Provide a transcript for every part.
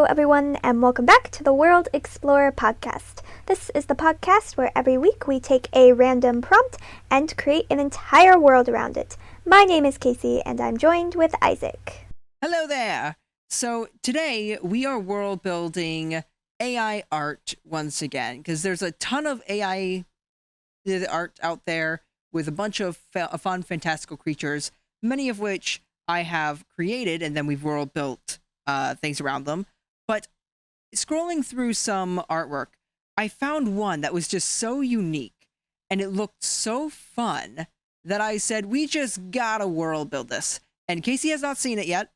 everyone, and welcome back to the World Explorer podcast. This is the podcast where every week we take a random prompt and create an entire world around it. My name is Casey, and I'm joined with Isaac. Hello there! So today we are world building AI art once again, because there's a ton of AI art out there with a bunch of fun, fantastical creatures, many of which I have created, and then we've world built things around them. But scrolling through some artwork, I found one that was just so unique and it looked so fun that I said, we just gotta world build this. And Casey has not seen it yet.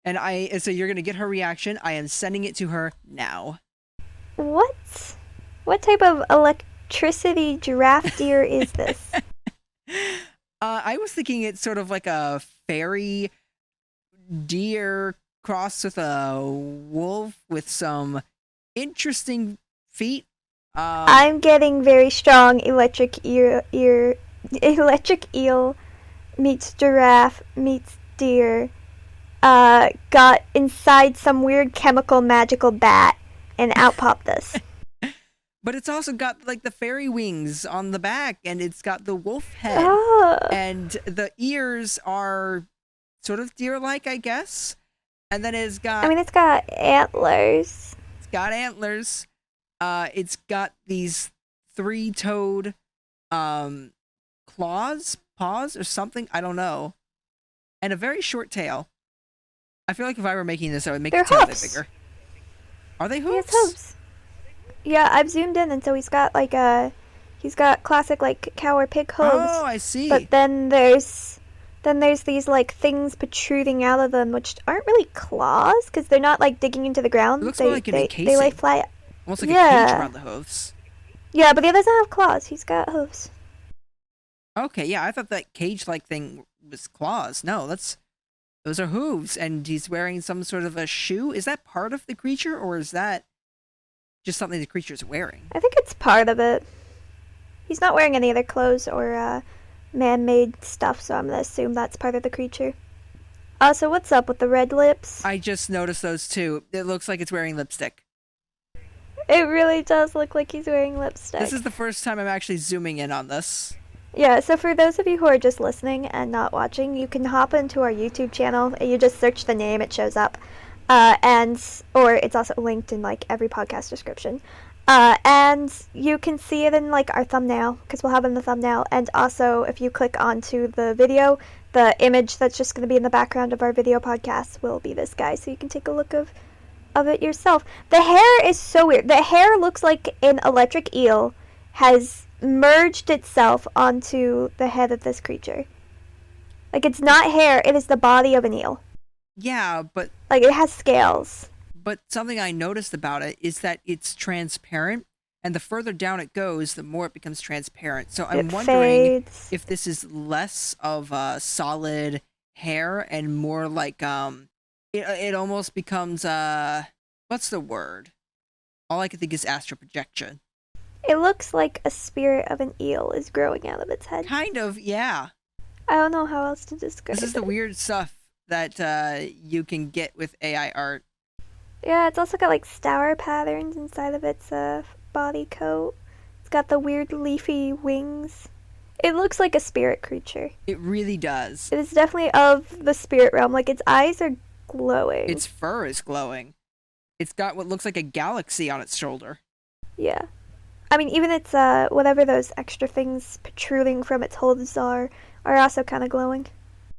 And so you're gonna get her reaction. I am sending it to her now. What? What type of electricity giraffe deer is this? I was thinking it's sort of like a fairy deer crossed with a wolf with some interesting feet. I'm getting very strong electric eel meets giraffe meets deer. Got inside some weird chemical magical bat, and out popped this. But it's also got like the fairy wings on the back, and it's got the wolf head. Oh. And the ears are sort of deer-like, I guess. And then it's got antlers. It's got antlers. It's got these three-toed claws, paws, or something. I don't know. And a very short tail. I feel like if I were making this, I would make the tail a bit bigger. Are they hooves? He has hooves. Yeah, I've zoomed in, and so he's got classic like cow or pig hooves. Oh, I see. But then there's these like things protruding out of them, which aren't really claws because they're not like digging into the ground. It looks more like an encasing. They like fly. Almost like a cage around the hooves. Yeah, but he doesn't have claws. He's got hooves. Okay, yeah, I thought that cage-like thing was claws. No, those are hooves, and he's wearing some sort of a shoe. Is that part of the creature, or is that just something the creature's wearing? I think it's part of it. He's not wearing any other clothes or man-made stuff, so I'm gonna assume that's part of the creature. So what's up with the red lips? I just noticed those too. It looks like it's wearing lipstick. It really does look like he's wearing lipstick. This is the first time I'm actually zooming in on this. Yeah, so for those of you who are just listening and not watching, you can hop into our YouTube channel. You just search the name, it shows up. Or it's also linked in like every podcast description. And you can see it in like our thumbnail, because we'll have it in the thumbnail. And also, if you click onto the video, the image that's just going to be in the background of our video podcast will be this guy, so you can take a look of it yourself. The hair is so weird. The hair looks like an electric eel has merged itself onto the head of this creature. Like, it's not hair, it is the body of an eel. Yeah, but like, it has scales. But something I noticed about it is that it's transparent, and the further down it goes, the more it becomes transparent. So I'm wondering if this is less of a solid hair and more like it almost becomes what's the word? All I can think is astral projection. It looks like a spirit of an eel is growing out of its head. Kind of, yeah. I don't know how else to describe it. This is the weird stuff that you can get with AI art. Yeah, it's also got like star patterns inside of its body coat. It's got the weird leafy wings. It looks like a spirit creature. It really does. It is definitely of the spirit realm. Like, its eyes are glowing. Its fur is glowing. It's got what looks like a galaxy on its shoulder. Yeah. I mean, even its, whatever those extra things protruding from its hooves are also kind of glowing.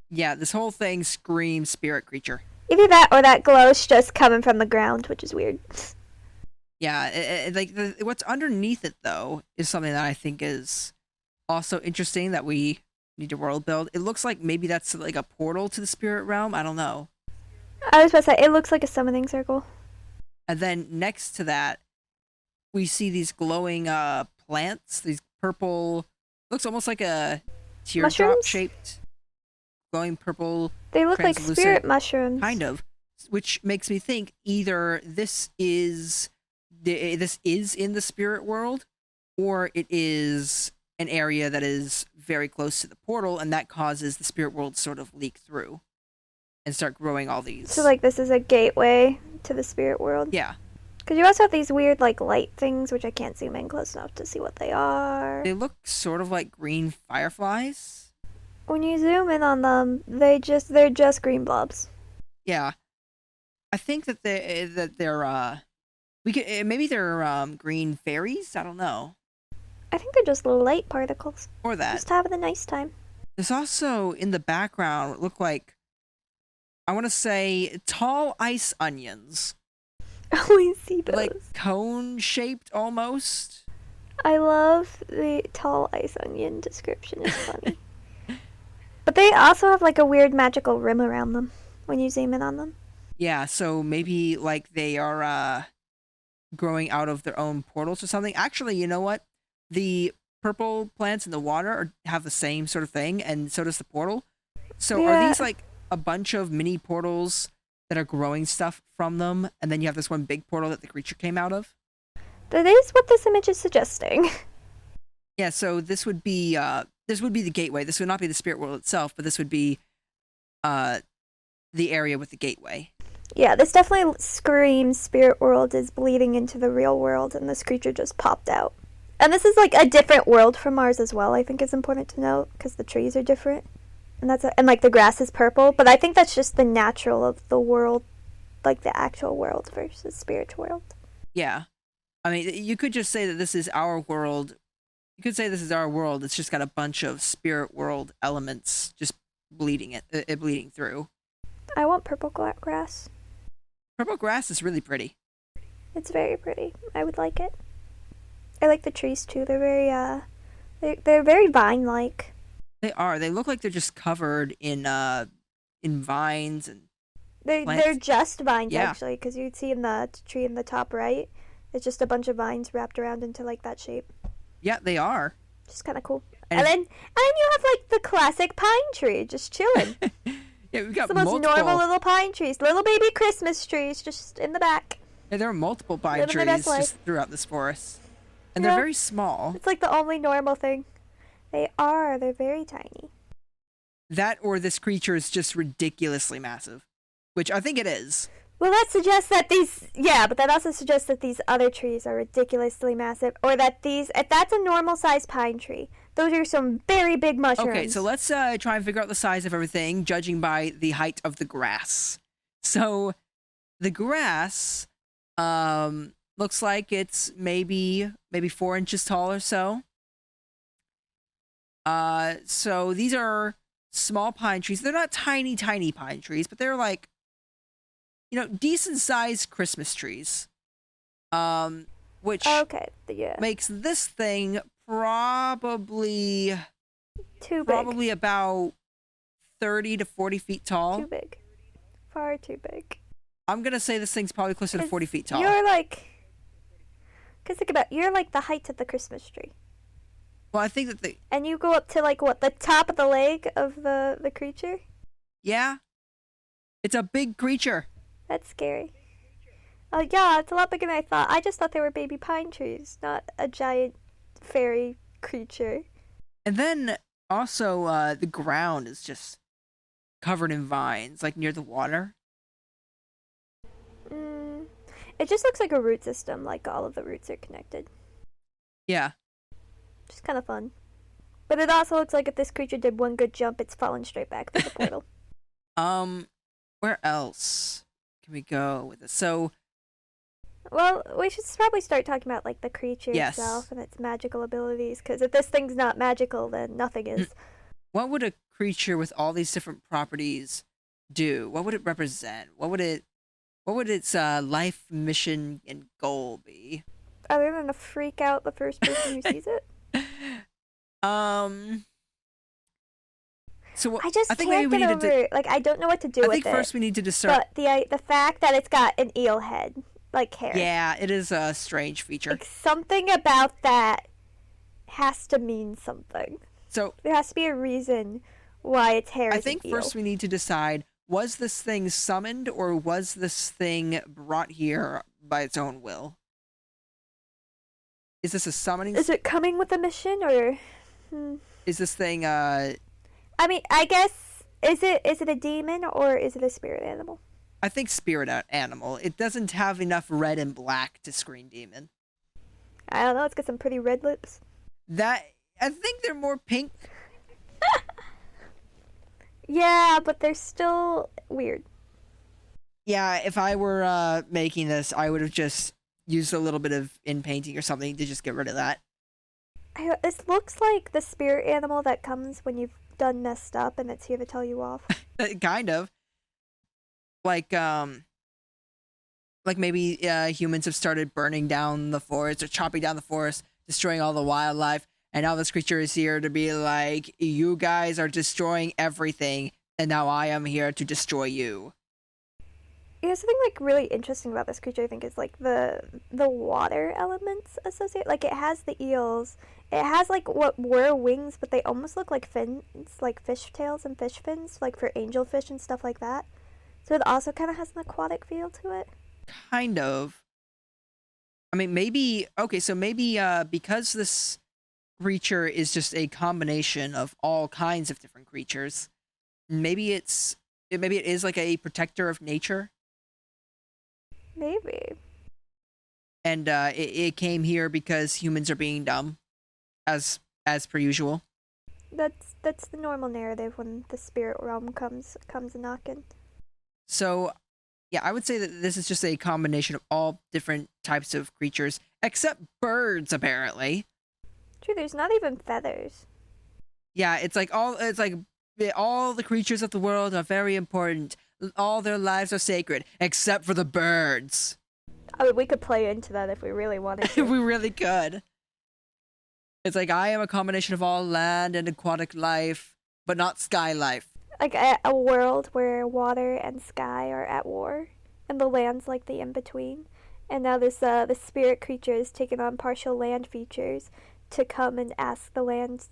Yeah, this whole thing screams spirit creature. Either that or that glow's just coming from the ground, which is weird. Yeah, what's underneath it, though, is something that I think is also interesting that we need to world build. It looks like maybe that's like a portal to the spirit realm. I don't know. I was about to say, it looks like a summoning circle. And then next to that, we see these glowing plants, these purple, looks almost like a teardrop shaped glowing purple. They look like spirit mushrooms. Kind of, which makes me think either this is in the spirit world, or it is an area that is very close to the portal, and that causes the spirit world to sort of leak through and start growing all these. So like this is a gateway to the spirit world. Yeah. Because you also have these weird, like, light things, which I can't zoom in close enough to see what they are. They look sort of like green fireflies. When you zoom in on them, they're just green blobs. Yeah. I think that they're maybe they're green fairies. I don't know. I think they're just little light particles. Or that. Just having a nice time. There's also in the background what look like, I want to say, tall ice onions. Oh, we see those. Like cone shaped almost. I love the tall ice onion description. It's funny. But they also have like a weird magical rim around them when you zoom in on them. Yeah, so maybe like they are growing out of their own portals or something. Actually, you know what? The purple plants in the water have the same sort of thing, and so does the portal. So are these like a bunch of mini portals that are growing stuff from them, and then you have this one big portal that the creature came out of? That is what this image is suggesting. Yeah, so this would be the gateway. This would not be the spirit world itself, but this would be the area with the gateway. Yeah, this definitely screams spirit world is bleeding into the real world, and this creature just popped out. And this is like a different world from ours as well. I think it's important to note because the trees are different, and and like the grass is purple. But I think that's just the natural of the world, like the actual world versus spiritual world. Yeah, I mean, you could just say that this is our world. You could say this is our world. It's just got a bunch of spirit world elements just bleeding bleeding through. I want purple grass. Purple grass is really pretty. It's very pretty. I would like it. I like the trees too. They're very they're very vine-like. They are. They look like they're just covered in vines and they're just vines, Yeah. actually, because you'd see in the tree in the top right, it's just a bunch of vines wrapped around into like that shape. Yeah, they are. Just kind of cool. And then you have like the classic pine tree just chilling. Yeah, we've got It's the most multiple. normal little pine trees, little baby Christmas trees, just in the back. Yeah, there are multiple pine Living their best trees life. just throughout this forest, and Yeah. they're very small. It's like the only normal thing. They are. They're very tiny. That or this creature is just ridiculously massive, which I think it is. Well, that suggests that but that also suggests that these other trees are ridiculously massive, or that if that's a normal-sized pine tree, those are some very big mushrooms. Okay, so let's try and figure out the size of everything, judging by the height of the grass. So, the grass looks like it's maybe 4 inches tall or so. So these are small pine trees. They're not tiny pine trees, but they're like, decent sized Christmas trees. Which okay, yeah, makes this thing probably too big. Probably about 30 to 40 feet tall. Too big. Far too big. I'm going to say this thing's probably closer to 40 feet tall. You're like... Because think about it, you're like the height of the Christmas tree. Well, I think that the... And you go up to like, what, the top of the leg of the creature? Yeah. It's a big creature. That's scary. Oh, yeah, it's a lot bigger than I thought. I just thought they were baby pine trees, not a giant fairy creature. And then also the ground is just covered in vines, like near the water. It just looks like a root system, like all of the roots are connected. Yeah. Just kind of fun. But it also looks like if this creature did one good jump, it's falling straight back through the portal. Where else can we go with this? So... Well, we should probably start talking about like the creature itself and its magical abilities, because if this thing's not magical, then nothing is. What would a creature with all these different properties do? What would it represent? What would its life mission and goal be? Other than to freak out the first person who sees it. So I just think can't maybe get we need over. Like, I don't know what to do with it. I think first we need to discern. But the fact that it's got an eel head, like hair. Yeah, it is a strange feature. Like, something about that has to mean something. So there has to be a reason why its hair is I think an eel. first we need to decide, was this thing summoned or was this thing brought here by its own will? Is this a summoning? Is it coming with a mission, or is this thing I mean, I guess is it a demon or is it a spirit animal? I think spirit animal. It doesn't have enough red and black to scream demon. I don't know. It's got some pretty red lips. That I think they're more pink. Yeah, but they're still weird. Yeah, if I were making this, I would have just used a little bit of in painting or something to just get rid of that. This looks like the spirit animal that comes when you've done messed up and it's here to tell you off. Kind of like maybe humans have started burning down the forest or chopping down the forest, destroying all the wildlife, and now this creature is here to be like, you guys are destroying everything, and now I am here to destroy you. Yeah, something like really interesting about this creature, I think, is like the water elements associated. Like it has the eels. It has like what were wings, but they almost look like fins, like fish tails and fish fins, like for angelfish and stuff like that. So it also kind of has an aquatic feel to it. Kind of. I mean, maybe okay. So maybe because this creature is just a combination of all kinds of different creatures, maybe it is like a protector of nature. Maybe. And it came here because humans are being dumb, as per usual. That's the normal narrative when the spirit realm comes a knocking. So, yeah, I would say that this is just a combination of all different types of creatures, except birds, apparently. True, there's not even feathers. Yeah, all the creatures of the world are very important. All their lives are sacred, except for the birds. I mean, we could play into that if we really wanted to. We really could. It's like I am a combination of all land and aquatic life, but not sky life. Like a world where water and sky are at war, and the land's like the in between. And now the spirit creature is taking on partial land features to come and ask the land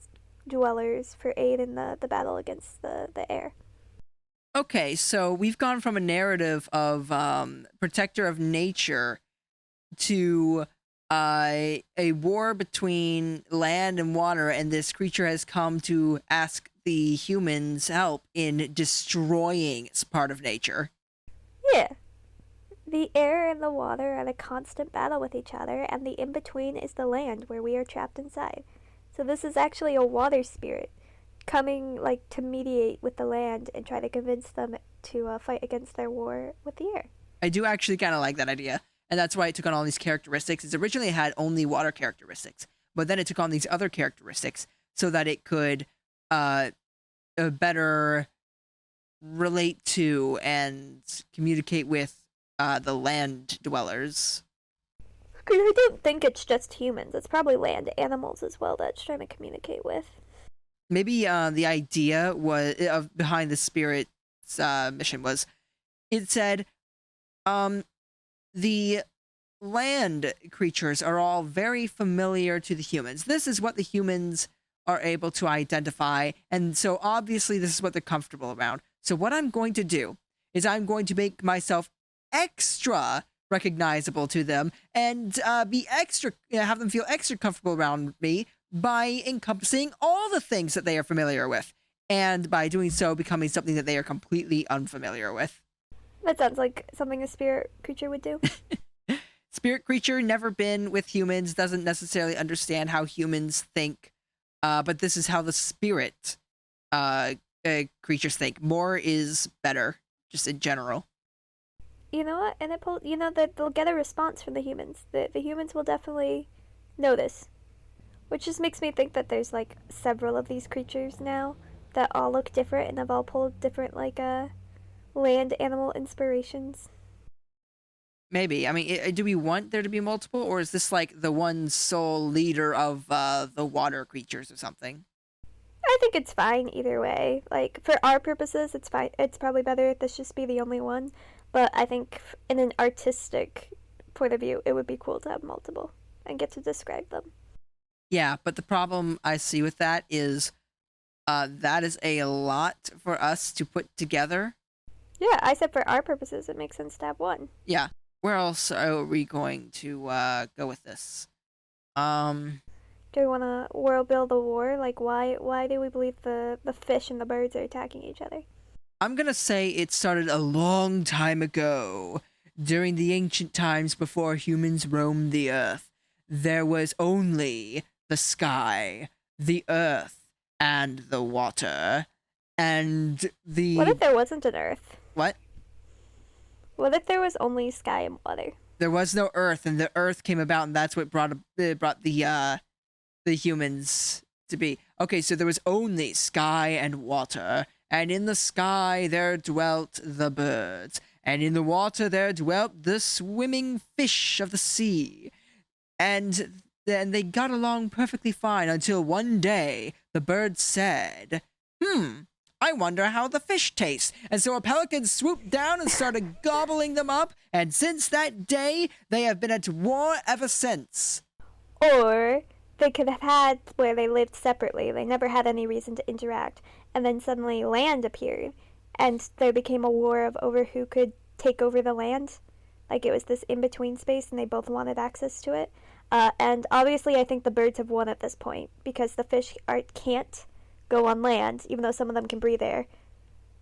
dwellers for aid in the battle against the air. Okay, so we've gone from a narrative of protector of nature to a war between land and water, and this creature has come to ask the humans' help in destroying its part of nature. Yeah. The air and the water are in a constant battle with each other, and the in between is the land where we are trapped inside. So this is actually a water spirit coming like to mediate with the land and try to convince them to fight against their war with the air. I do actually kind of like that idea, and that's why it took on all these characteristics. It originally had only water characteristics, but then it took on these other characteristics so that it could better relate to and communicate with the land dwellers. Because I don't think it's just humans. It's probably land animals as well that it's trying to communicate with. Maybe the idea was behind the spirit's mission was it said the land creatures are all very familiar to the humans. This is what the humans are able to identify, and so obviously this is what they're comfortable around. So what I'm going to do is I'm going to make myself extra recognizable to them and be extra have them feel extra comfortable around me by encompassing all the things that they are familiar with, and by doing so becoming something that they are completely unfamiliar with. That sounds like something a spirit creature would do. Spirit creature, never been with humans, doesn't necessarily understand how humans think, but this is how the spirit creatures think. More is better, just in general. You know what? And that they'll get a response from the humans. The humans will definitely notice. Which just makes me think that there's like several of these creatures now that all look different and have all pulled different like land animal inspirations. Maybe. I mean, do we want there to be multiple, or is this like the one sole leader of the water creatures or something? I think it's fine either way. Like for our purposes, it's fine. It's probably better if this just be the only one. But I think in an artistic point of view, it would be cool to have multiple and get to describe them. Yeah, but the problem I see with that is that is a lot for us to put together. Yeah, I said for our purposes, it makes sense to have one. Yeah. Where else are we going to go with this? Do we want to world build a war? Like, why do we believe the fish and the birds are attacking each other? I'm gonna say it started a long time ago, during the ancient times before humans roamed the earth. There was only the sky, the earth, and the water, and What the if there wasn't an Earth? what? What if there was only sky and water? There was no earth, and the earth came about, and that's what brought the humans to be. Okay, so there was only sky and water, and in the sky there dwelt the birds, and in the water there dwelt the swimming fish of the sea. And then they got along perfectly fine until one day the birds said, I wonder how the fish taste. And so a pelican swooped down and started gobbling them up, and since that day, they have been at war ever since. Or they could have had where they lived separately. They never had any reason to interact. And then suddenly land appeared. And there became a war over who could take over the land. Like it was this in-between space and they both wanted access to it. And obviously I think the birds have won at this point because the fish can't go on land, even though some of them can breathe air.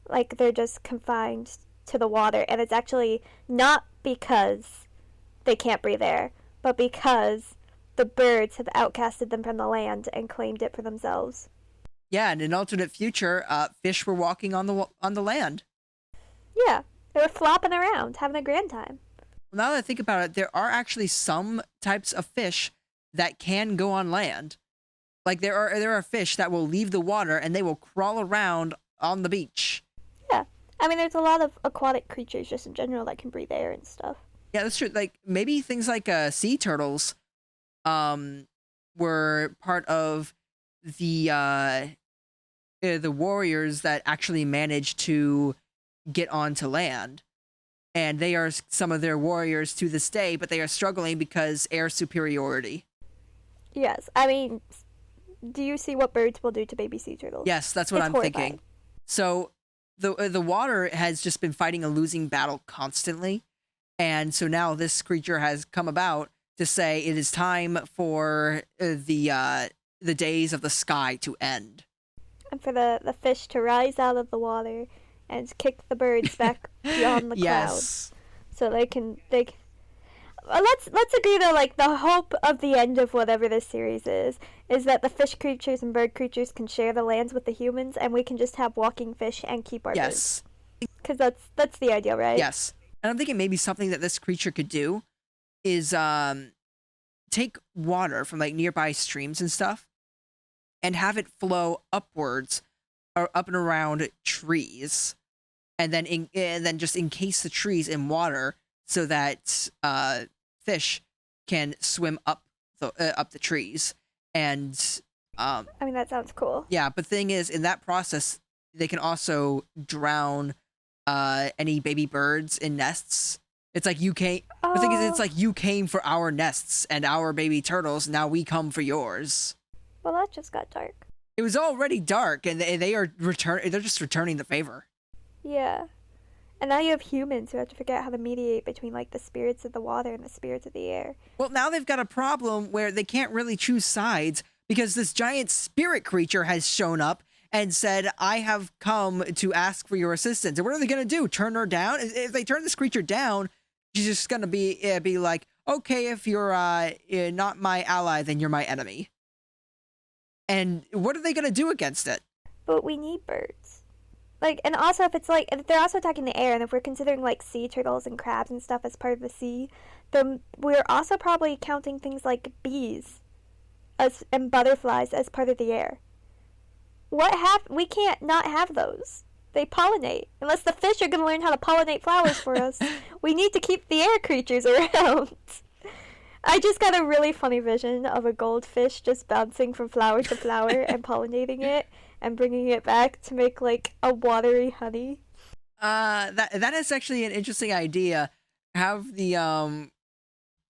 Like they're just confined to the water. And it's actually not because they can't breathe air, but because the birds have outcasted them from the land and claimed it for themselves. Yeah, in an alternate future, fish were walking on the land. Yeah, they were flopping around, having a grand time. Well, now that I think about it, there are actually some types of fish that can go on land. Like there are fish that will leave the water and they will crawl around on the beach. Yeah, I mean, there's a lot of aquatic creatures just in general that can breathe air and stuff. Yeah, that's true. Like maybe things like sea turtles, were part of the warriors that actually managed to get onto land. And they are some of their warriors to this day, but they are struggling because air superiority. Yes, I mean, do you see what birds will do to baby sea turtles? Yes, that's what It's I'm horrifying. thinking. So the water has just been fighting a losing battle constantly, and so now this creature has come about to say it is time for the days of the sky to end. And for the fish to rise out of the water and kick the birds back beyond the clouds, Yes. so let's agree that like the hope of the end of whatever this series is that the fish creatures and bird creatures can share the lands with the humans, and we can just have walking fish and keep our birds. Yes. Because that's the ideal, right? Yes. And I'm thinking maybe something that this creature could do is take water from like nearby streams and stuff and have it flow upwards or up and around trees, and then just encase the trees in water so that fish can swim up the trees. And I mean, that sounds cool. yeah, but the thing is, in that process, they can also drown any baby birds in nests. It's like you came. The thing is, it's like you came for our nests and our baby turtles. Now we come for yours. Well, that just got dark. It was already dark, and they are They're just returning the favor. Yeah. And now you have humans who have to figure out how to mediate between like the spirits of the water and the spirits of the air. Well, now they've got a problem where they can't really choose sides because this giant spirit creature has shown up and said, I have come to ask for your assistance. And what are they going to do? Turn her down? If they turn this creature down, she's just going to be like, okay, if you're not my ally, then you're my enemy. And what are they going to do against it? But we need birds. Like, and also if they're also attacking the air, and if we're considering like sea turtles and crabs and stuff as part of the sea, then we're also probably counting things like bees and butterflies as part of the air. We can't not have those. They pollinate. Unless the fish are going to learn how to pollinate flowers for us. We need to keep the air creatures around. I just got a really funny vision of a goldfish just bouncing from flower to flower and pollinating it and bringing it back to make like a watery honey. That is actually an interesting idea. Have the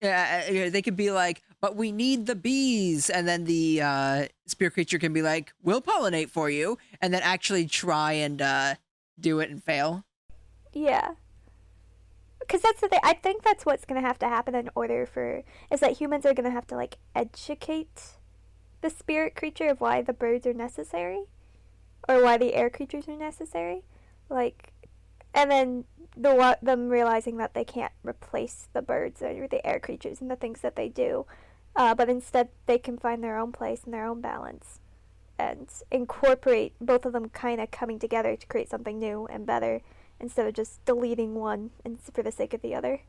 they could be like, but we need the bees, and then the spirit creature can be like, we'll pollinate for you, and then actually try and do it and fail. Yeah. Because that's the thing. I think that's what's going to have to happen is that humans are going to have to like educate the spirit creature of why the birds are necessary, or why the air creatures are necessary. Like, and then them realizing that they can't replace the birds or the air creatures and the things that they do, but instead they can find their own place and their own balance and incorporate both of them kind of coming together to create something new and better instead of just deleting one for the sake of the other.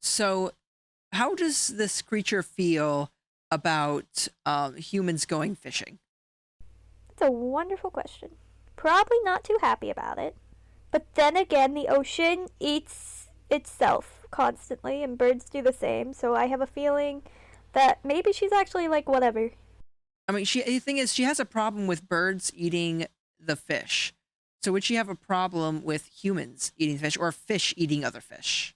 So, how does this creature feel about humans going fishing? That's a wonderful question. Probably not too happy about it. But then again, the ocean eats itself constantly, and birds do the same, so I have a feeling that maybe she's actually like, whatever. I mean, the thing is, she has a problem with birds eating the fish. So would she have a problem with humans eating fish or fish eating other fish?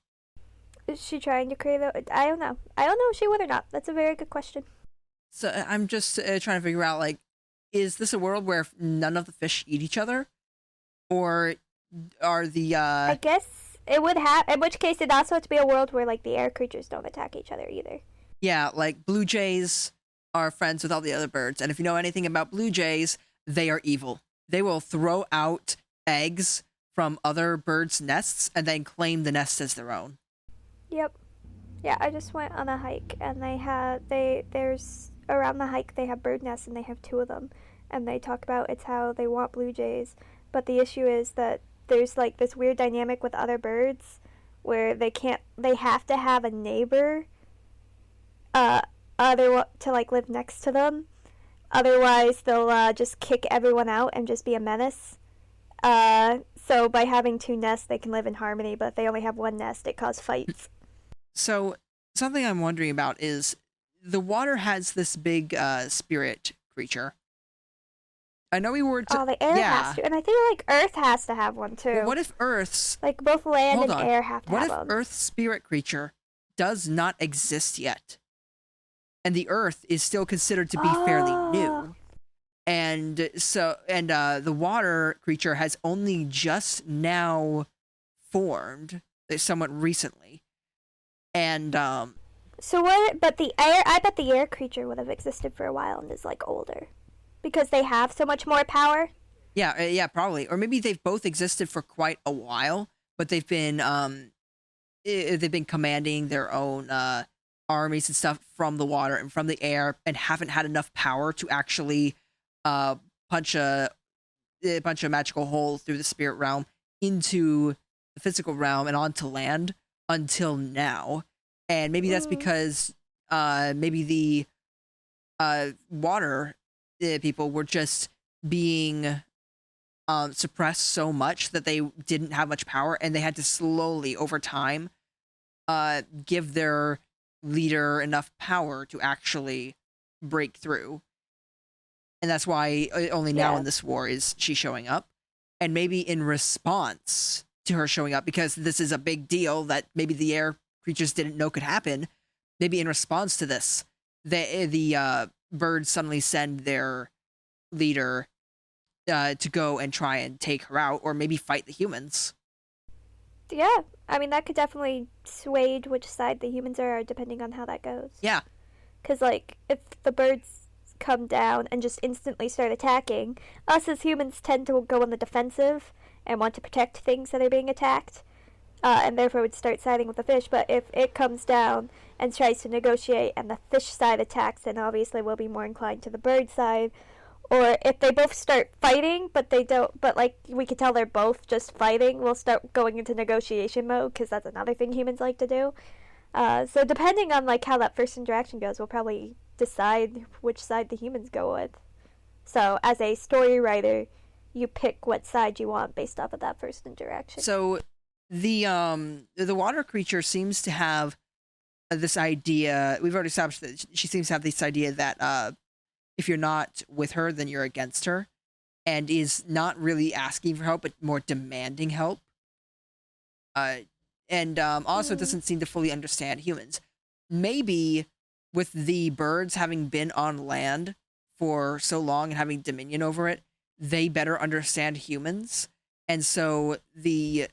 Is she trying to create a. I don't know. I don't know if she would or not. That's a very good question. So I'm just trying to figure out, like, is this a world where none of the fish eat each other? Or are the I guess it would have. In which case, it also has to be a world where like the air creatures don't attack each other either. yeah, like blue jays are friends with all the other birds, and if you know anything about blue jays, they are evil. They will throw out eggs from other birds' nests and then claim the nest as their own. Yep. Yeah, I just went on a hike and there's around the hike they have bird nests and they have two of them, and they talk about it's how they want blue jays, but the issue is that there's like this weird dynamic with other birds where they have to have a neighbor other to like live next to them, otherwise they'll just kick everyone out and just be a menace. So by having two nests they can live in harmony, but if they only have one nest it causes fights. So something I'm wondering about is the water has this big spirit creature. I know we were. The air has to, and I think like Earth has to have one too. Well, what if Earth's like both land hold and on. air have to What have if them? Earth's spirit creature does not exist yet, and the Earth is still considered to be fairly new, and the water creature has only just now formed, somewhat recently, and So what? But the air, I bet the air creature would have existed for a while and is like older, because they have so much more power. yeah, probably, or maybe they've both existed for quite a while, but they've been commanding their own armies and stuff from the water and from the air, and haven't had enough power to actually punch a magical hole through the spirit realm into the physical realm and onto land until now. And maybe that's because maybe the water people were just being suppressed so much that they didn't have much power, and they had to slowly over time give their leader enough power to actually break through. And that's why only now in this war is she showing up. And maybe in response to her showing up, because this is a big deal that maybe the air creatures didn't know could happen, maybe in response to this, the birds suddenly send their leader to go and try and take her out, or maybe fight the humans. Yeah, I mean that could definitely sway which side the humans are, depending on how that goes. Yeah, because like if the birds come down and just instantly start attacking, us as humans tend to go on the defensive and want to protect things that are being attacked, and therefore would start siding with the fish. But if it comes down and tries to negotiate and the fish side attacks, then obviously we'll be more inclined to the bird side. Or if they both start fighting, but they don't, but like we could tell they're both just fighting, we'll start going into negotiation mode, because that's another thing humans like to do. So depending on like how that first interaction goes, we'll probably decide which side the humans go with. So as a story writer, you pick what side you want based off of that first interaction. So the water creature seems to have this idea. We've already established that she seems to have this idea that if you're not with her, then you're against her, and is not really asking for help, but more demanding help. And also doesn't seem to fully understand humans. Maybe with the birds having been on land for so long and having dominion over it, they better understand humans. And so the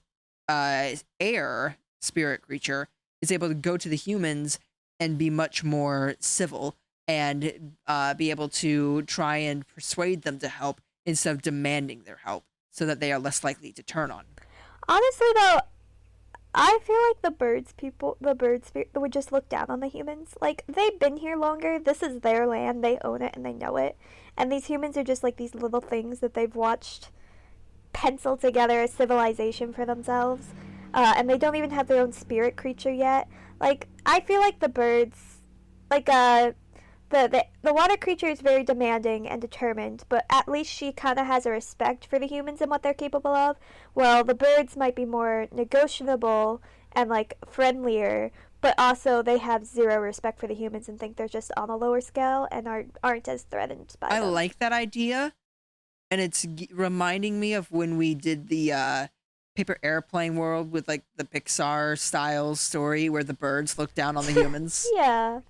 air spirit creature is able to go to the humans and be much more civil and be able to try and persuade them to help instead of demanding their help. so that they are less likely to turn on. Honestly, though, I feel like the bird spirit would just look down on the humans. Like, they've been here longer. This is their land. They own it and they know it. And these humans are just like these little things that they've watched pencil together a civilization for themselves. And they don't even have their own spirit creature yet. Like, I feel like the birds, like, the water creature is very demanding and determined, but at least she kind of has a respect for the humans and what they're capable of. Well, the birds might be more negotiable and like friendlier, but also they have zero respect for the humans and think they're just on a lower scale and aren't as threatened by I them. like that idea, and it's reminding me of when we did the paper airplane world with like the Pixar style story where the birds look down on the humans. Yeah.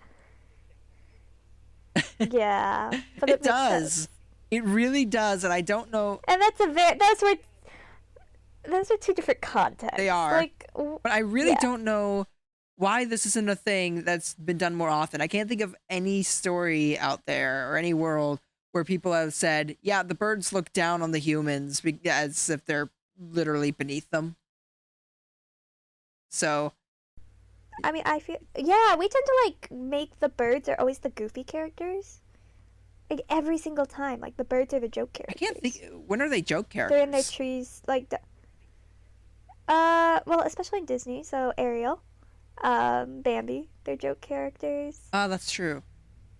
Yeah, but It it makes does. sense. It really does, and I don't know. And those are two different contexts. They are. Like, But I really yeah. don't know why this isn't a thing that's been done more often. I can't think of any story out there or any world where people have said, yeah, the birds look down on the humans as if they're literally beneath them. So, I mean, I feel yeah. We tend to like make the birds are always the goofy characters. Like every single time, like the birds are the joke I characters. can't think. When are they joke characters? They're in their trees, like well, especially in Disney. So Ariel, Bambi, they're joke characters. Oh, that's true.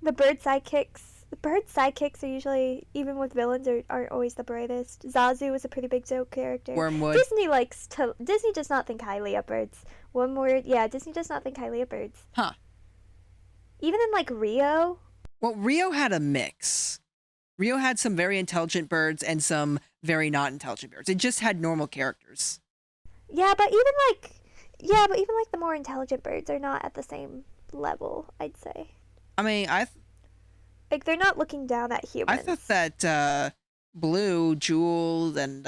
The bird sidekicks. The bird sidekicks are usually, even with villains, aren't always the brightest. Zazu is a pretty big joke character. Wormwood. Disney does not think highly of birds. One word, yeah, Disney does not think highly of birds. Huh. Even in like Rio. Well, Rio had a mix. Rio had some very intelligent birds and some very not intelligent birds. It just had normal characters. Yeah, but even like the more intelligent birds are not at the same level, I'd say. I mean, Like they're not looking down at humans. I thought that Blue, Jewel, and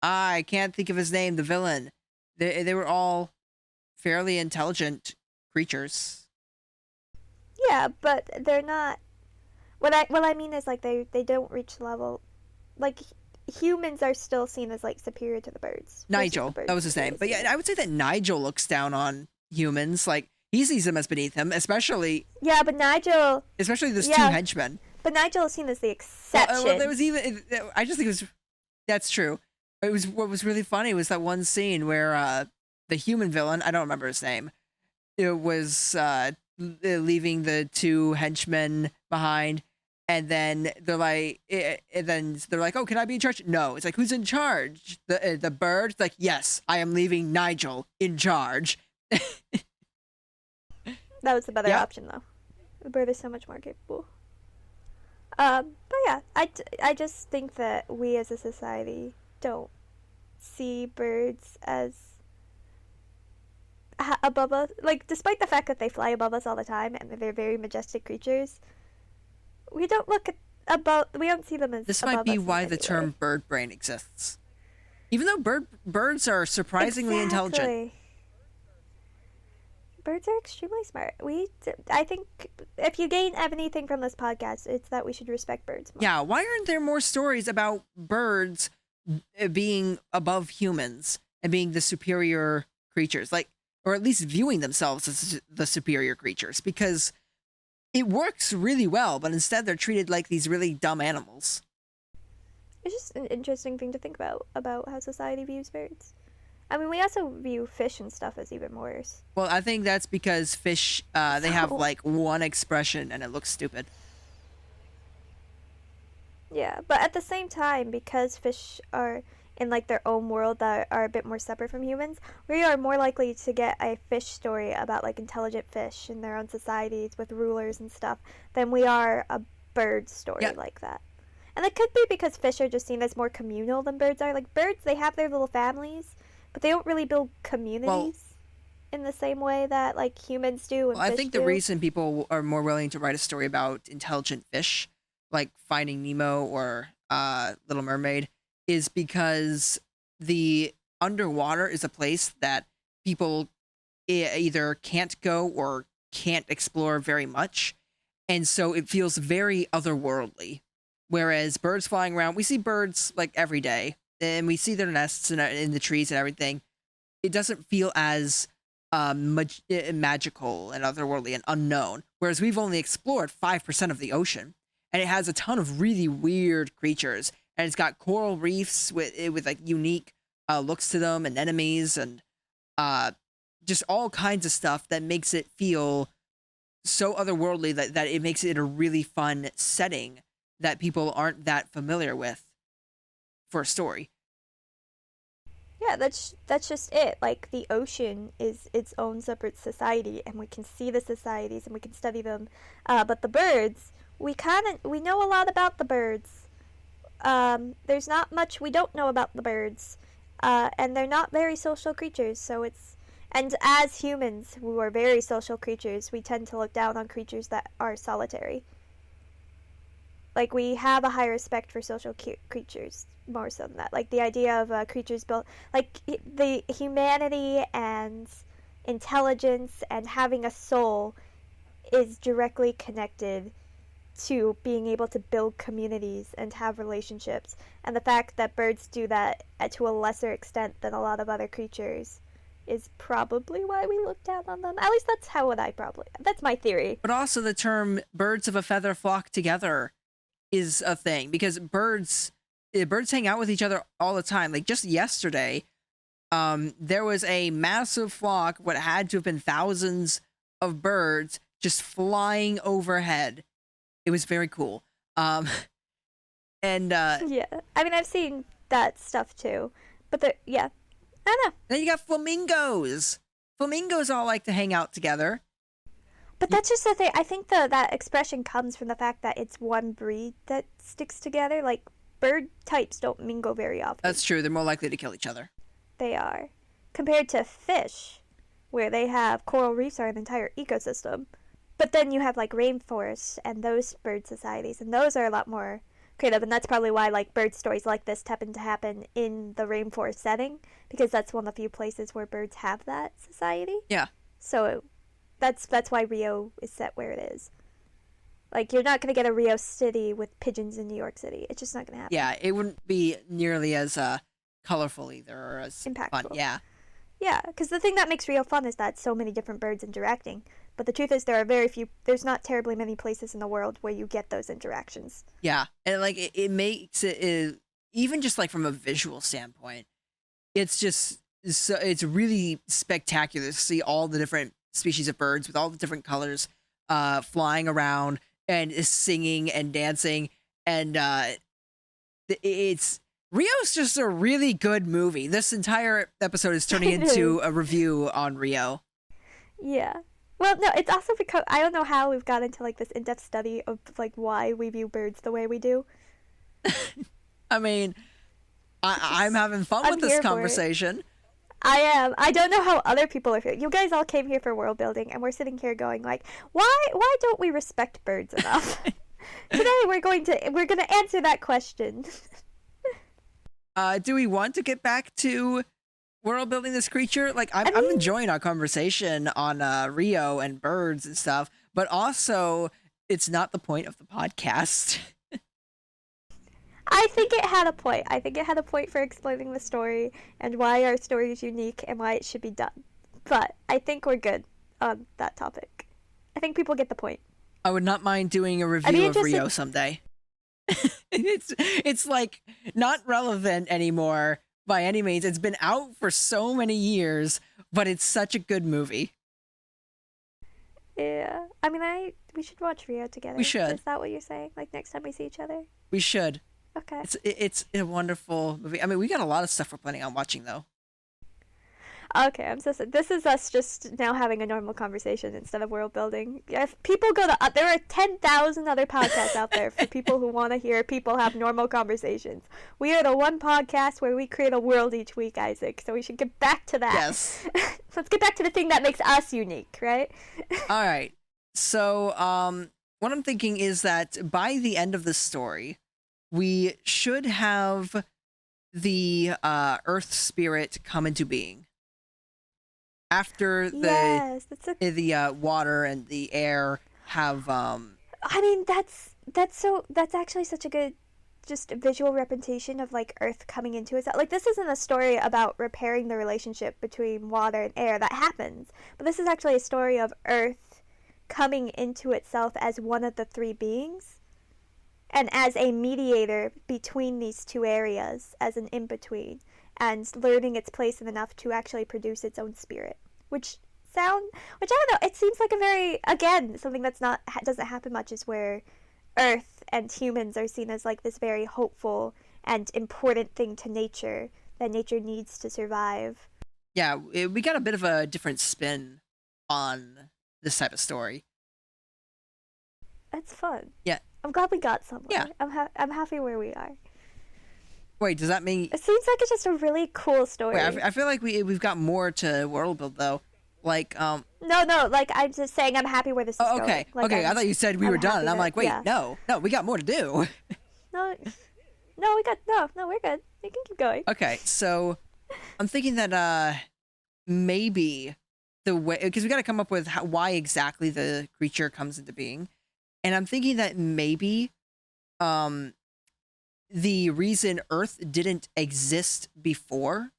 I can't think of his name, the villain. They were all fairly intelligent creatures. Yeah, but they're not. What I mean is like they don't reach the level. Like humans are still seen as like superior to the birds. Nigel, The birds that was his name. But yeah, I would say that Nigel looks down on humans. Like he sees them as beneath him, especially yeah, but Nigel. those two Yeah. henchmen. But Nigel is seen as the exception. Well, there was even. I just think it was. That's true. It was what was really funny was that one scene where the human villain, I don't remember his name, it was leaving the two henchmen behind, and then they're like, oh, can I be in charge? No, it's like, who's in charge? The bird. It's like, yes, I am leaving Nigel in charge. That was the better Yeah. option though. The bird is so much more capable. But yeah, I just think that we as a society don't see birds as above us. Like, despite the fact that they fly above us all the time and they're very majestic creatures, we don't we don't see them as This above might be us in why any the term way. bird brain exists. Even though birds are surprisingly intelligent. Exactly. Birds are extremely smart. I think if you gain anything from this podcast, it's that we should respect birds more. Yeah, why aren't there more stories about birds being above humans and being the superior creatures? Like, or at least viewing themselves as the superior creatures, because it works really well, but instead they're treated like these really dumb animals. It's just an interesting thing to think about how society views birds. I mean, we also view fish and stuff as even worse. Well, I think that's because fish, they have So- like one expression and it looks stupid. Yeah, but at the same time, because fish are in like their own world that are a bit more separate from humans, we are more likely to get a fish story about like intelligent fish in their own societies with rulers and stuff than we are a bird story Yeah. like that. And it could be because fish are just seen as more communal than birds are. Like birds, they have their little families, but they don't really build communities in the same way that like humans do. And Well, I fish think the do. reason people are more willing to write a story about intelligent fish, like Finding Nemo or Little Mermaid, is because the underwater is a place that people either can't go or can't explore very much. And so it feels very otherworldly. Whereas birds flying around, we see birds like every day, and we see their nests in the trees and everything. It doesn't feel as magical and otherworldly and unknown. Whereas we've only explored 5% of the ocean, and it has a ton of really weird creatures, and it's got coral reefs with like unique looks to them, and enemies, and uh, just all kinds of stuff that makes it feel so otherworldly that it makes it a really fun setting that people aren't that familiar with for a story. Yeah, that's just it. Like the ocean is its own separate society, and we can see the societies and we can study them. But the birds, we know a lot about the birds. There's not much we don't know about the birds, and they're not very social creatures. So it's and as humans who are very social creatures, we tend to look down on creatures that are solitary. Like we have a high respect for social creatures more so than that. Like the idea of creatures built like the humanity and intelligence and having a soul is directly connected to being able to build communities and have relationships. And the fact that birds do that to a lesser extent than a lot of other creatures is probably why we look down on them. At least that's my theory. But also the term "birds of a feather flock together" is a thing because birds hang out with each other all the time. Like just yesterday, there was a massive flock, what had to have been thousands of birds just flying overhead. It was very cool. And Yeah, I mean I've seen that stuff too, but yeah, I don't know. then you got flamingos. Flamingos all like to hang out together. But that's just the thing. I think that expression comes from the fact that it's one breed that sticks together. Like bird types don't mingle very often. That's true. They're more likely to kill each other. They are, compared to fish, where they have coral reefs are an entire ecosystem. But then you have like rainforests and those bird societies, and those are a lot more creative. And that's probably why like bird stories like this happen to happen in the rainforest setting, because that's one of the few places where birds have that society. Yeah. So that's why Rio is set where it is. Like you're not gonna get a Rio City with pigeons in New York City. It's just not gonna happen. Yeah, it wouldn't be nearly as colorful either, or as Impactful. fun. Yeah. Yeah, because the thing that makes Rio fun is that so many different birds interacting. But the truth is, there's not terribly many places in the world where you get those interactions. Yeah, and like it makes it even just like from a visual standpoint, it's just it's really spectacular to see all the different species of birds with all the different colors flying around and singing and dancing, and it's Rio's just a really good movie. This entire episode is turning into a review on Rio. Yeah. Well, no, it's also because I don't know how we've got into like this in-depth study of like why we view birds the way we do. I mean, I'm having fun with this conversation. I am. I don't know how other people are feeling. You guys all came here for world building, and we're sitting here going like, why don't we respect birds enough? Today we're gonna answer that question. Do we want to get back to world building this creature? Like I'm enjoying our conversation on Rio and birds and stuff, but also it's not the point of the podcast. I think it had a point. I think it had a point for explaining the story and why our story is unique and why it should be done. But I think we're good on that topic. I think people get the point. I would not mind doing a review of Rio someday. It's like not relevant anymore by any means. It's been out for so many years, but it's such a good movie. Yeah. I mean, we should watch Rio together. We should. Is that what you're saying? Like next time we see each other? We should. Okay. It's a wonderful movie. I mean, we got a lot of stuff we're planning on watching though. Okay, I'm so sorry. This is us just now having a normal conversation instead of world building. If people go to there are 10,000 other podcasts out there for people who want to hear people have normal conversations. We are the one podcast where we create a world each week, Isaac. So we should get back to that. Yes. Let's get back to the thing that makes us unique, right? All right. So, what I'm thinking is that by the end of this story, we should have the Earth Spirit come into being. After the water and the air have I mean, That's actually such a good just visual representation of like Earth coming into itself. Like this isn't a story about repairing the relationship between water and air. That happens, but this is actually a story of Earth coming into itself as one of the three beings and as a mediator between these two areas, as an in between, and learning its place in enough to actually produce its own spirit. Which I don't know. It seems like a very, again, something that's not doesn't happen much is where Earth and humans are seen as like this very hopeful and important thing to nature that nature needs to survive. Yeah, we got a bit of a different spin on this type of story. That's fun. Yeah. I'm glad we got somewhere. Yeah. I'm happy where we are. Wait, does that mean? It seems like it's just a really cool story. Wait, I feel like we've got more to world build though. Like No, like I'm just saying I'm happy where this is oh, going. okay. Like, I thought you said we were done, and I'm like, wait, yeah. no, we got more to do. No, we're good. We can keep going. Okay, so I'm thinking that maybe the way, because we got to come up with why exactly the creature comes into being, and I'm thinking that maybe the reason Earth didn't exist before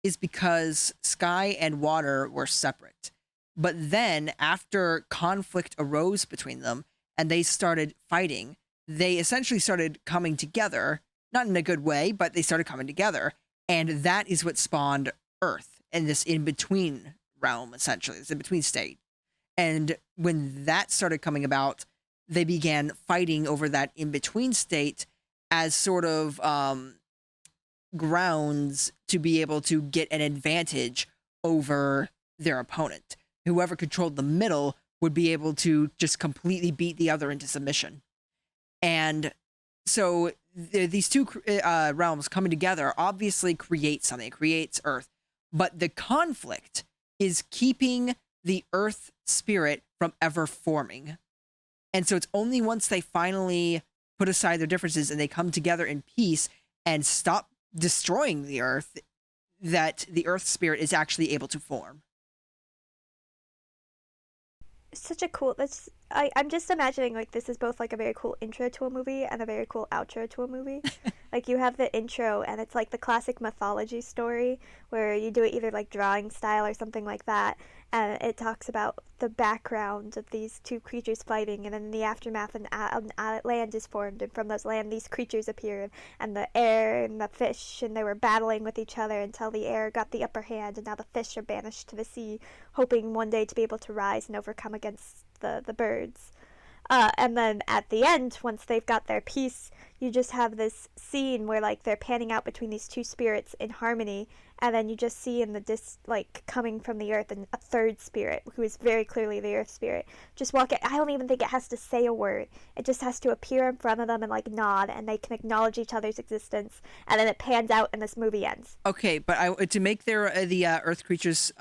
is because sky and water were separate. But then, after conflict arose between them and they started fighting, they essentially started coming together, not in a good way, but they started coming together. And that is what spawned Earth and this in between realm, essentially, this in between state. And when that started coming about, they began fighting over that in between state as sort of grounds to be able to get an advantage over their opponent. Whoever controlled the middle would be able to just completely beat the other into submission. And so these two realms coming together obviously create something. It creates Earth. But the conflict is keeping the Earth spirit from ever forming. And so it's only once they finally put aside their differences and they come together in peace and stop destroying the Earth that the Earth spirit is actually able to form. Such a cool. I'm just imagining like this is both like a very cool intro to a movie and a very cool outro to a movie. Like you have the intro and it's like the classic mythology story where you do it either like drawing style or something like that, and it talks about the background of these two creatures fighting, and then in the aftermath an land is formed, and from those land these creatures appeared, and the air and the fish, and they were battling with each other until the air got the upper hand, and now the fish are banished to the sea, hoping one day to be able to rise and overcome against the birds. And then at the end, once they've got their peace, you just have this scene where like they're panning out between these two spirits in harmony, and then you just see in the like coming from the earth and a third spirit who is very clearly the earth spirit just walk it. I don't even think it has to say a word. It just has to appear in front of them and like nod, and they can acknowledge each other's existence, and then it pans out and this movie ends. Okay, but to make their the Earth creatures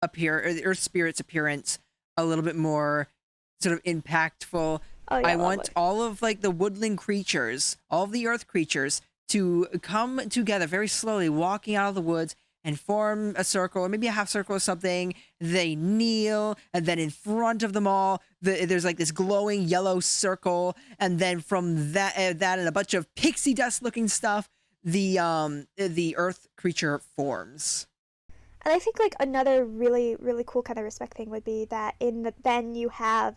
appear, or the Earth spirit's appearance a little bit more sort of impactful. Oh, yeah, I want all of like the woodland creatures, all of the Earth creatures to come together very slowly, walking out of the woods and form a circle or maybe a half circle or something. They kneel, and then in front of them all, there's like this glowing yellow circle, and then from that and a bunch of pixie dust looking stuff, the Earth creature forms. And I think like another really really cool kind of respect thing would be that then you have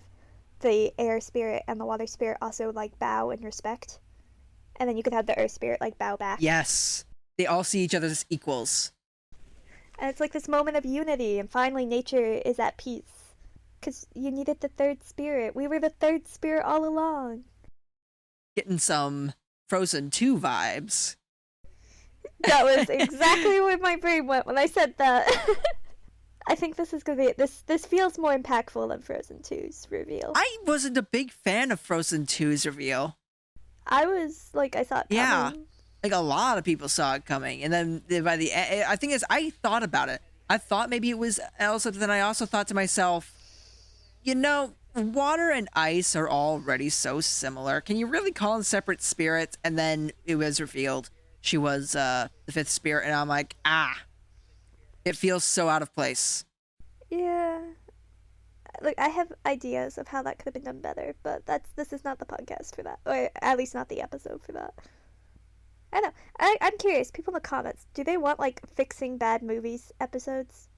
the air spirit and the water spirit also like bow in respect, and then you could have the earth spirit like bow back. Yes, they all see each other as equals, and it's like this moment of unity, and finally nature is at peace because you needed the third spirit. We were the third spirit all along. Getting some Frozen 2 vibes. That was exactly where my brain went when I said that. I think this is gonna be this feels more impactful than Frozen 2's reveal. I wasn't a big fan of Frozen 2's reveal. I was like, I saw it coming. Yeah, like a lot of people saw it coming, and then by the end, I think I thought about it. I thought maybe it was Elsa, but then I also thought to myself, you know, water and ice are already so similar. Can you really call them separate spirits? And then it was revealed she was the fifth spirit, and I'm like, it feels so out of place. Yeah. look, I have ideas of how that could have been done better, but this is not the podcast for that, or at least not the episode for that. I know. I'm curious. People in the comments, do they want like fixing bad movies episodes?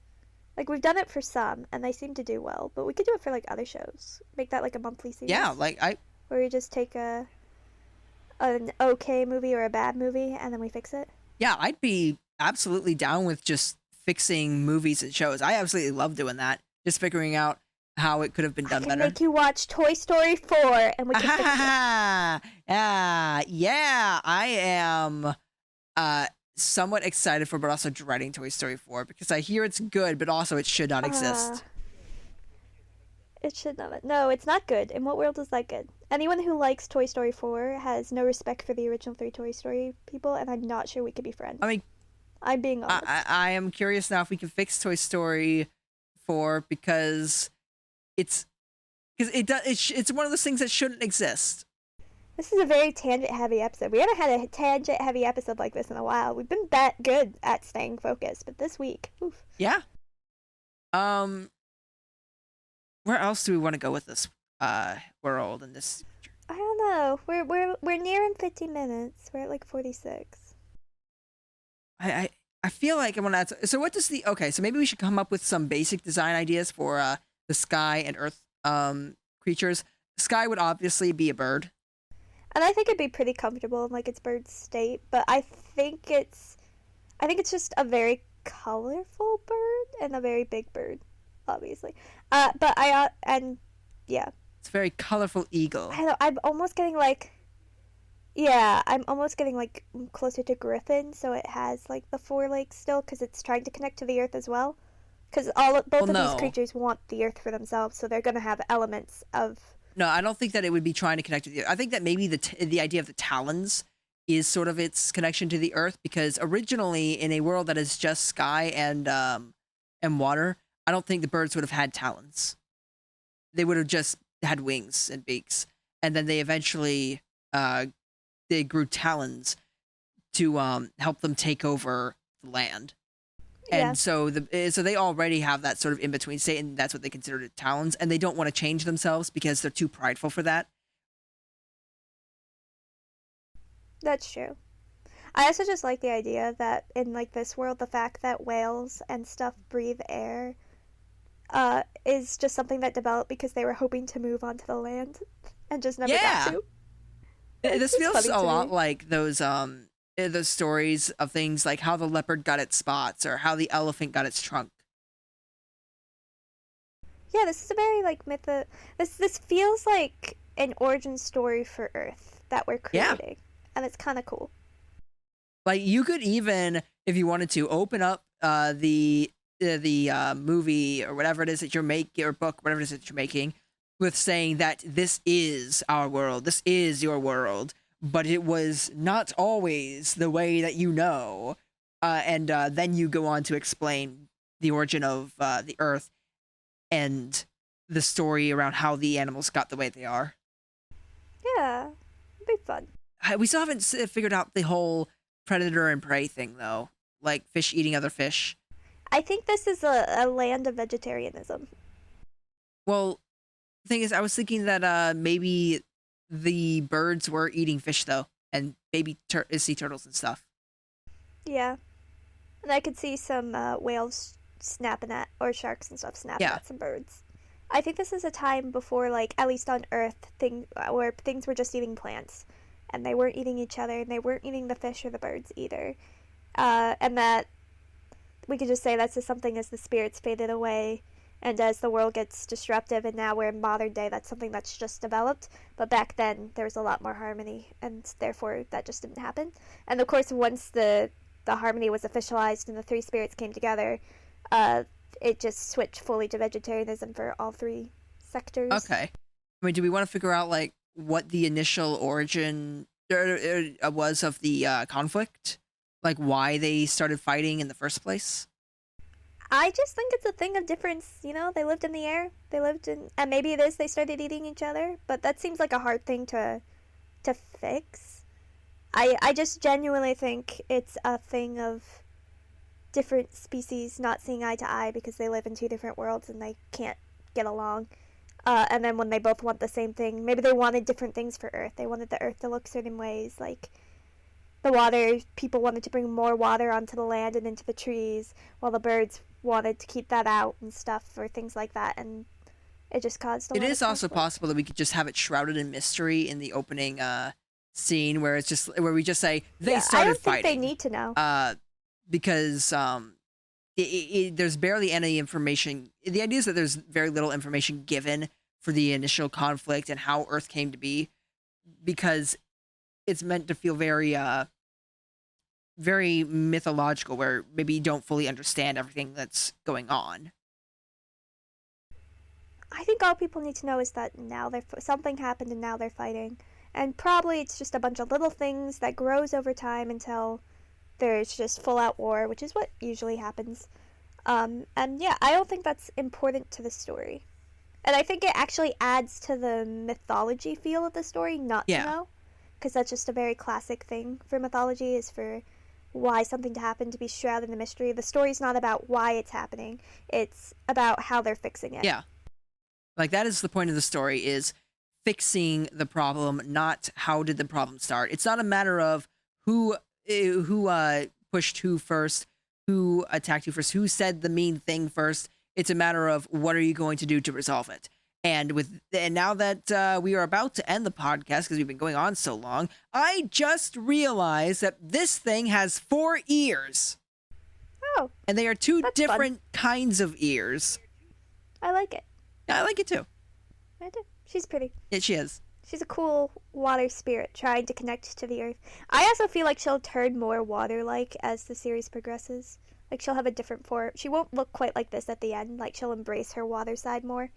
Like we've done it for some, and they seem to do well, but we could do it for like other shows. Make that like a monthly series. Yeah, like where we just take an okay movie or a bad movie, and then we fix it. Yeah, I'd be absolutely down with just fixing movies and shows. I absolutely love doing that. Just figuring out how it could have been done better. Make you watch Toy Story 4 and we can fix it. Yeah, I am somewhat excited for, but also dreading Toy Story 4 because I hear it's good, but also it should not exist. It should not. No, it's not good. In what world is that good? Anyone who likes Toy Story 4 has no respect for the original 3 Toy Story people, and I'm not sure we could be friends. I mean, I'm being honest. I am curious now if we can fix Toy Story 4 because it's one of those things that shouldn't exist. This is a very tangent-heavy episode. We haven't had a tangent-heavy episode like this in a while. We've been good at staying focused, but this week, oof. Yeah. Where else do we want to go with this world and this? I don't know. We're nearing 50 minutes. We're at like 46. I feel like I want to add. So what does the okay? So maybe we should come up with some basic design ideas for the sky and earth creatures. Sky would obviously be a bird. And I think it'd be pretty comfortable in like its bird state, but I think it's just a very colorful bird and a very big bird, obviously. But yeah. It's a very colorful eagle. I know. I'm almost getting like closer to griffin, so it has like the 4 legs still because it's trying to connect to the earth as well. Because both of these creatures want the earth for themselves, so they're gonna have elements of. No, I don't think that it would be trying to connect to the earth. I think that maybe the idea of the talons is sort of its connection to the earth because originally in a world that is just sky and water, I don't think the birds would have had talons. They would have just had wings and beaks, and then they eventually they grew talons to help them take over the land. And so they already have that sort of in between state, and that's what they consider talons, and they don't want to change themselves because they're too prideful for that. That's true. I also just like the idea that in like this world, the fact that whales and stuff breathe air is just something that developed because they were hoping to move onto the land and just never got to. This feels a lot like those stories of things like how the leopard got its spots or how the elephant got its trunk. Yeah, this is a very like this feels like an origin story for Earth that we're creating, and it's kind of cool. Like you could even, if you wanted to, open up the movie or whatever it is that you're making, or book, whatever it is that you're making, with saying that this is our world, this is your world, but it was not always the way that you know. And then you go on to explain the origin of the Earth and the story around how the animals got the way they are. Yeah, it'd be fun. We still haven't figured out the whole predator and prey thing, though. Like fish eating other fish. I think this is a land of vegetarianism. Well, the thing is, I was thinking that maybe the birds were eating fish, though, and baby sea turtles and stuff. Yeah. And I could see some whales snapping at, or sharks and stuff snapping at some birds. I think this is a time before, like, at least on Earth, where things were just eating plants. And they weren't eating each other, and they weren't eating the fish or the birds either. And that we could just say that's just something as the spirits faded away and as the world gets disruptive, and now we're in modern day, that's something that's just developed. But back then, there was a lot more harmony, and therefore that just didn't happen. And of course, once the harmony was officialized and the 3 spirits came together, it just switched fully to vegetarianism for all 3 sectors. Okay. I mean, do we want to figure out, like, what the initial origin was of the conflict? Like, why they started fighting in the first place? I just think it's a thing of difference, you know? They lived in the air. And maybe it is they started eating each other, but that seems like a hard thing to fix. I just genuinely think it's a thing of different species not seeing eye to eye because they live in 2 different worlds and they can't get along. And then when they both want the same thing, maybe they wanted different things for Earth. They wanted the Earth to look certain ways, like the water. People wanted to bring more water onto the land and into the trees, while the birds wanted to keep that out and stuff, or things like that. And it just caused a It lot is of also conflict. possible that we could just have it shrouded in mystery in the opening scene, where it's just where we just say they Yeah, I started don't think they fighting. need to know. Because there's barely any information. The idea is that there's very little information given for the initial conflict and how Earth came to be, because it's meant to feel very mythological, where maybe you don't fully understand everything that's going on. I think all people need to know is that now something happened and now they're fighting, and probably it's just a bunch of little things that grows over time until there's just full out war, which is what usually happens. And yeah, I don't think that's important to the story. And I think it actually adds to the mythology feel of the story not to Yeah. know. Because that's just a very classic thing for mythology, is for why something to happen to be shrouded in mystery. The story's not about why it's happening, it's about how they're fixing it. Yeah. Like, that is the point of the story, is fixing the problem, not how did the problem start. It's not a matter of who pushed who first, who attacked you first, who said the mean thing first. It's a matter of what are you going to do to resolve it. And now that we are about to end the podcast because we've been going on so long, I just realized that this thing has 4 ears, Oh, and they are 2 that's different kinds of ears. I like it. Yeah, I like it too. I do. She's pretty. Yeah, she is. She's a cool water spirit trying to connect to the earth. I also feel like she'll turn more water-like as the series progresses. Like, she'll have a different form. She won't look quite like this at the end. Like, she'll embrace her water side more.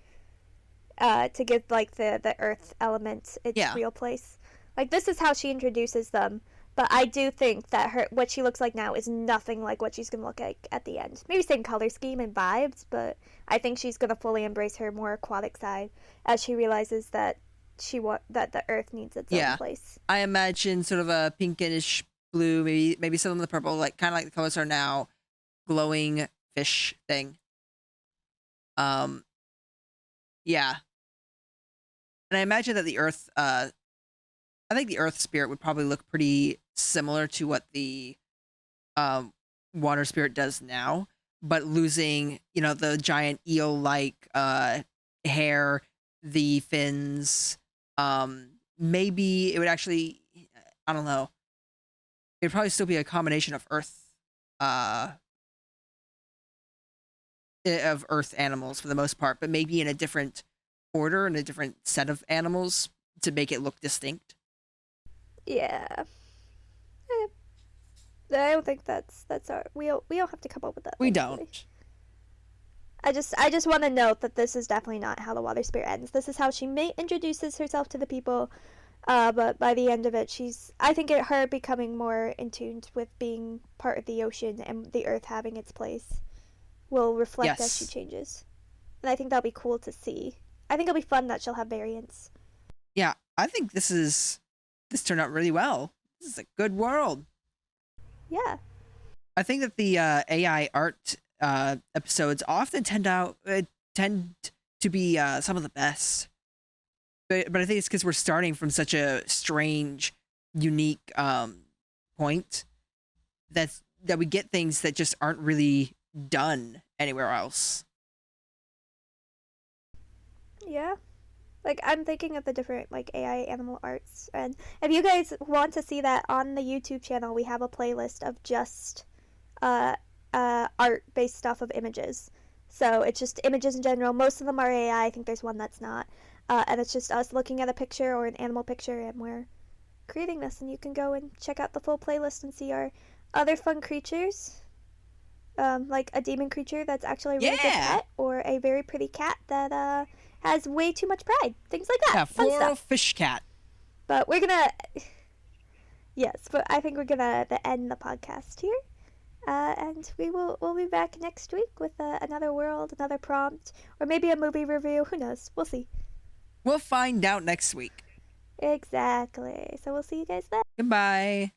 To give, like, the earth element its Yeah. real place. Like, this is how she introduces them. But I do think that what she looks like now is nothing like what she's going to look like at the end. Maybe same color scheme and vibes, but I think she's going to fully embrace her more aquatic side as she realizes that that the earth needs its own place. I imagine sort of a pinkish blue, maybe some of the purple, like kind of like the colors are now, glowing fish thing. Yeah. And I imagine that the earth I think the earth spirit would probably look pretty similar to what the water spirit does now, but losing, the giant eel like hair, the fins. Maybe it would actually, I don't know. It'd probably still be a combination of earth animals for the most part, but maybe in a different order and a different set of animals to make it look distinct. Yeah. I don't think that's our. We don't have to come up with that. We thankfully. don't. I just want to note that this is definitely not how the water spirit ends. This is how she introduces herself to the people, but by the end of it, I think her becoming more in tune with being part of the ocean and the earth having its place will reflect as she changes. And I think that'll be cool to see. I think it'll be fun that she'll have variants. Yeah, I think this turned out really well. This is a good world. Yeah. I think that the AI art episodes often tend to be some of the best. But I think it's because we're starting from such a strange, unique point that we get things that just aren't really done anywhere else. Yeah. Like, I'm thinking of the different, like, AI animal arts. And if you guys want to see that on the YouTube channel, we have a playlist of just art based off of images. So it's just images in general. Most of them are AI. I think there's one that's not. And it's just us looking at a picture or an animal picture, and we're creating this. And you can go and check out the full playlist and see our other fun creatures. Like a demon creature that's actually a really good pet, or a very pretty cat that has way too much pride. Things like that. Yeah, Fun floral stuff. fish cat. But we're gonna yes, but I think we're gonna end the podcast here. And we'll be back next week with another world, another prompt, or maybe a movie review. Who knows? We'll see. We'll find out next week. Exactly. So we'll see you guys then. Goodbye.